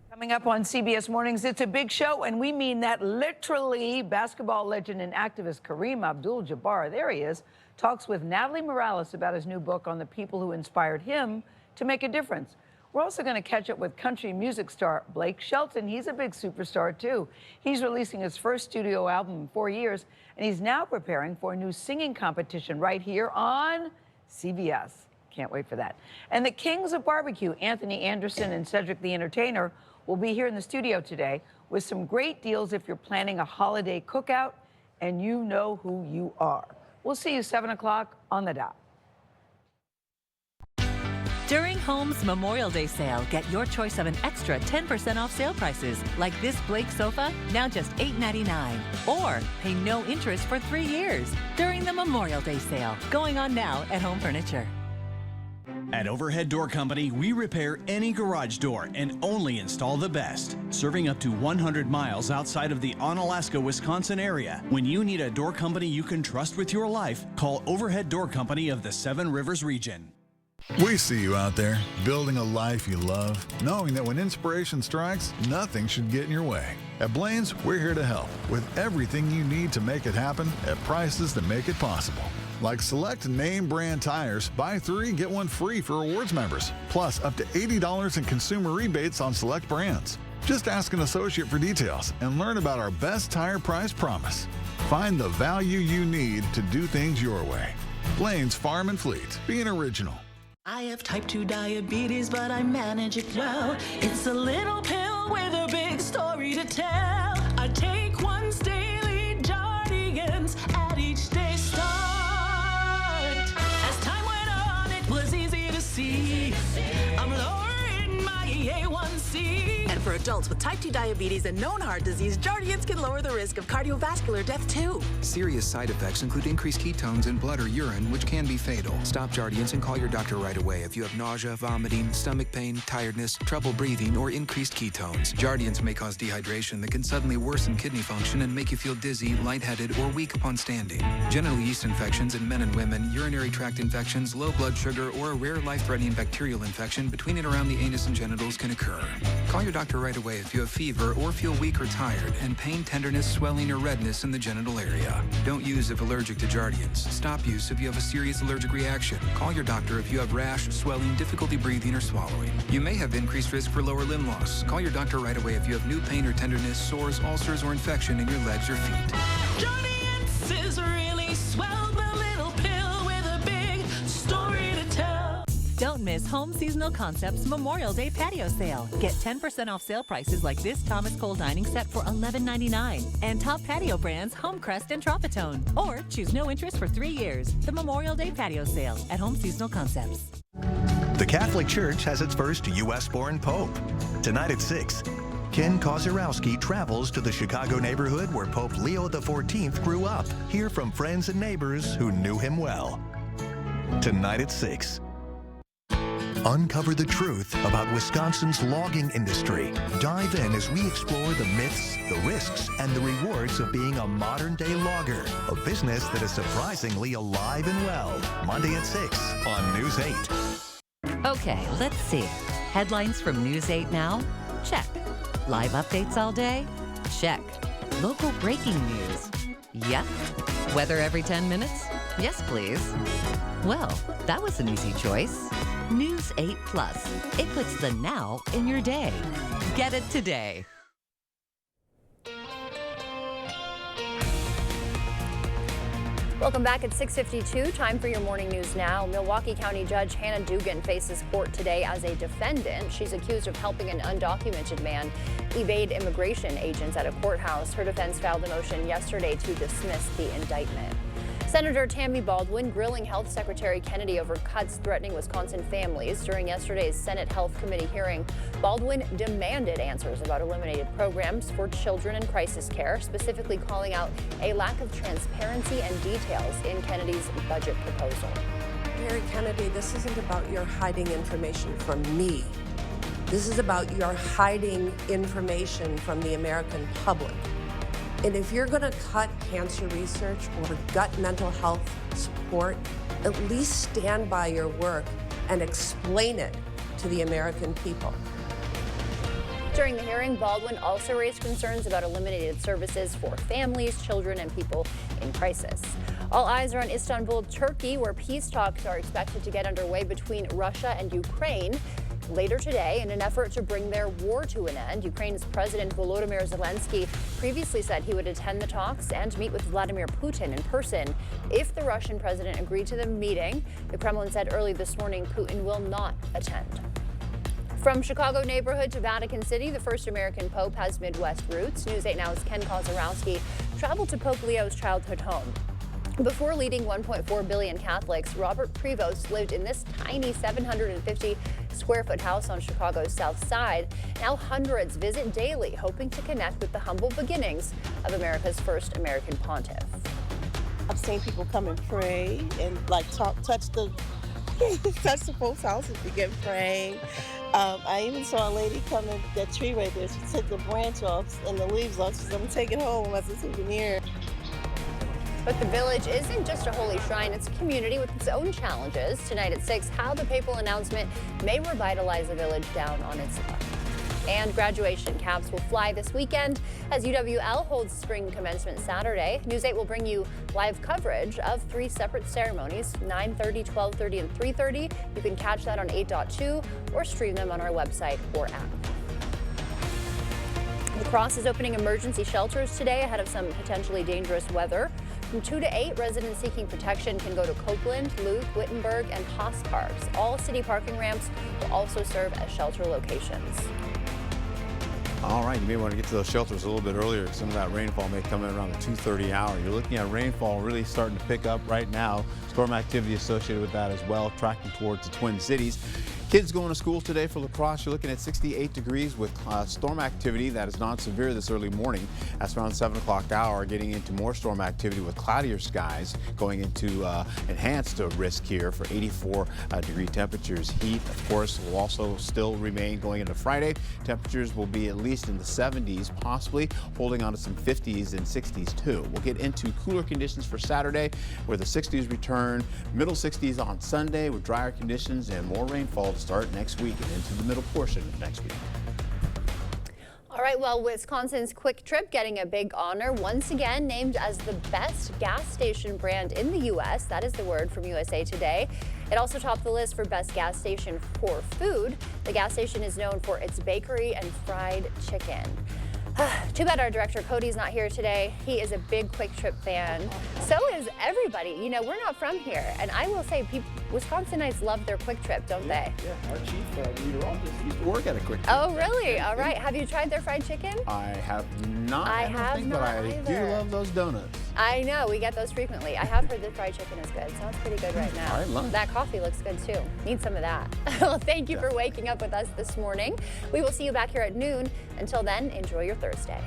Coming up on CBS Mornings, it's a big show, and we mean that literally. Basketball legend and activist Kareem Abdul-Jabbar, there he is, talks with Natalie Morales about his new book on the people who inspired him to make a difference. We're also going to catch up with country music star Blake Shelton. He's a big superstar, too. He's releasing his first studio album in 4 years, and he's now preparing for a new singing competition right here on CBS. Can't wait for that. And the kings of barbecue, Anthony Anderson and Cedric the Entertainer, will be here in the studio today with some great deals if you're planning a holiday cookout and you know who you are. We'll see you 7 o'clock on the dot. During Home's Memorial Day sale, get your choice of an extra 10% off sale prices, like this Blake sofa, now just $8.99. Or pay no interest for 3 years during the Memorial Day sale, going on now at Home Furniture. At Overhead Door Company, we repair any garage door and only install the best. Serving up to 100 miles outside of the Onalaska, Wisconsin area. When you need a door company you can trust with your life, call Overhead Door Company of the Seven Rivers region. We see you out there, building a life you love, knowing that when inspiration strikes, nothing should get in your way. At Blaine's, we're here to help with everything you need to make it happen at prices that make it possible. Like select name brand tires, buy 3, get 1 free for awards members, plus up to $80 in consumer rebates on select brands. Just ask an associate for details and learn about our best tire price promise. Find the value you need to do things your way. Blaine's Farm and Fleet, being original. I have type 2 diabetes, but I manage it well. It's a little pill with a big story to tell. I take once daily Jardians at each day start. As time went on, it was easy to see I'm lowering my A1C. And for adults with type 2 diabetes and known heart disease, Jardians can lower the risk of cardiovascular death too. Serious side effects include increased ketones in blood or urine, which can be fatal. Stop Jardians and call your doctor right away if you have nausea, vomiting, stomach pain, tiredness, trouble breathing, or increased ketones. Jardians may cause dehydration that can suddenly worsen kidney function and make you feel dizzy, lightheaded, or weak upon standing. Genital yeast infections in men and women, urinary tract infections, low blood sugar, or a rare life-threatening bacterial infection between and around the anus and genitals can occur. Call your doctor right away if you have fever or feel weak or tired, and pain, tenderness, swelling, or redness in the genital area. Don't use if allergic to Jardians. Stop use if you have a serious allergic reaction. Call your doctor if you have rash, swelling, difficulty breathing, or swallowing. You may have increased risk for lower limb loss. Call your doctor right away if you have new pain or tenderness, sores, ulcers, or infection in your legs or feet. Jardians is really swell, the little pill with a big story to tell. Don't miss Home Seasonal Concepts Memorial Day patio sale. Get 10% off sale prices like this Thomas Cole dining set for $11.99 and top patio brands Homecrest and Tropitone. Or choose no interest for 3 years. The Memorial Day patio sale at Home Seasonal Concepts. The Catholic Church has its first U.S.-born Pope. Tonight at 6, Ken Kozarowski travels to the Chicago neighborhood where Pope Leo XIV grew up. Hear from friends and neighbors who knew him well. Tonight at 6. Uncover the truth about Wisconsin's logging industry. Dive in as we explore the myths, the risks, and the rewards of being a modern-day logger, a business that is surprisingly alive and well. Monday at 6 on News 8. Okay, let's see. Headlines from News 8 Now? Check. Live updates all day? Check. Local breaking news? Yep. Weather every 10 minutes? Yes, please. Well, that was an easy choice. News 8 Plus. It puts the now in your day. Get it today. Welcome back at 6:52. Time for your morning news now. Milwaukee County Judge Hannah Dugan faces court today as a defendant. She's accused of helping an undocumented man evade immigration agents at a courthouse. Her defense filed a motion yesterday to dismiss the indictment. Senator Tammy Baldwin grilling Health Secretary Kennedy over cuts threatening Wisconsin families during yesterday's Senate Health Committee hearing. Baldwin demanded answers about eliminated programs for children in crisis care, specifically calling out a lack of transparency and details in Kennedy's budget proposal. Mary Kennedy, this isn't about your hiding information from me. This is about your hiding information from the American public. And if you're going to cut cancer research or gut mental health support, at least stand by your work and explain it to the American people. During the hearing, Baldwin also raised concerns about eliminated services for families, children, and people in crisis. All eyes are on Istanbul, Turkey, where peace talks are expected to get underway between Russia and Ukraine later today in an effort to bring their war to an end. Ukraine's President Volodymyr Zelensky previously said he would attend the talks and meet with Vladimir Putin in person if the Russian president agreed to the meeting. The Kremlin said early this morning Putin will not attend. From Chicago neighborhood to Vatican City, the first American Pope has Midwest roots. News 8 Now's Ken Kozorowski traveled to Pope Leo's childhood home. Before leading 1.4 billion Catholics, Robert Prevost lived in this tiny 750-square-foot house on Chicago's South Side. Now hundreds visit daily, hoping to connect with the humble beginnings of America's first American pontiff. I've seen people come and pray and touch the folks' house and begin praying. I even saw a lady come in that tree right there. She took the branch off and the leaves off. She said, "I'm gonna take it home as a souvenir." But the village isn't just a holy shrine, it's a community with its own challenges. Tonight at 6, how the papal announcement may revitalize the village down on its luck. And graduation caps will fly this weekend as UWL holds spring commencement Saturday. News 8 will bring you live coverage of 3 separate ceremonies, 9:30, 12:30, and 3:30. You can catch that on 8.2 or stream them on our website or app. La Crosse is opening emergency shelters today ahead of some potentially dangerous weather. From 2 to 8, residents seeking protection can go to Copeland, Luke, Wittenberg, and Haas Parks. All city parking ramps will also serve as shelter locations. All right, you may want to get to those shelters a little bit earlier. Some of that rainfall may come in around the 2:30 hour. You're looking at rainfall really starting to pick up right now. Storm activity associated with that as well, tracking towards the Twin Cities. Kids going to school today for La Crosse, you're looking at 68 degrees with storm activity that is non-severe this early morning. That's around 7 o'clock hour, getting into more storm activity with cloudier skies, going into enhanced risk here for 84 degree temperatures. Heat, of course, will also still remain going into Friday. Temperatures will be at least in the 70s, possibly holding on to some 50s and 60s too. We'll get into cooler conditions for Saturday, where the 60s return, middle 60s on Sunday with drier conditions and more rainfall to start next week and into the middle portion of next week. All right, well, Wisconsin's Quick Trip getting a big honor, once again named as the best gas station brand in the U.S. That is the word from USA Today. It also topped the list for best gas station for food. The gas station is known for its bakery and fried chicken. Too bad our director Cody's not here today. He is a big Quick Trip fan. So is everybody. You know, we're not from here. And I will say, Wisconsinites love their Quick Trip, don't they? Yeah, our chief meteorologist used to work at a Quick Trip. Oh, really? All right. Have you tried their fried chicken? I have not. I have think, not but I either. do love those donuts. I know. We get those frequently. I have heard the fried chicken is good. Sounds pretty good right now. All right, lunch. That coffee looks good too. Need some of that. Well, thank you for waking up with us this morning. We will see you back here at noon. Until then, enjoy your Thursday.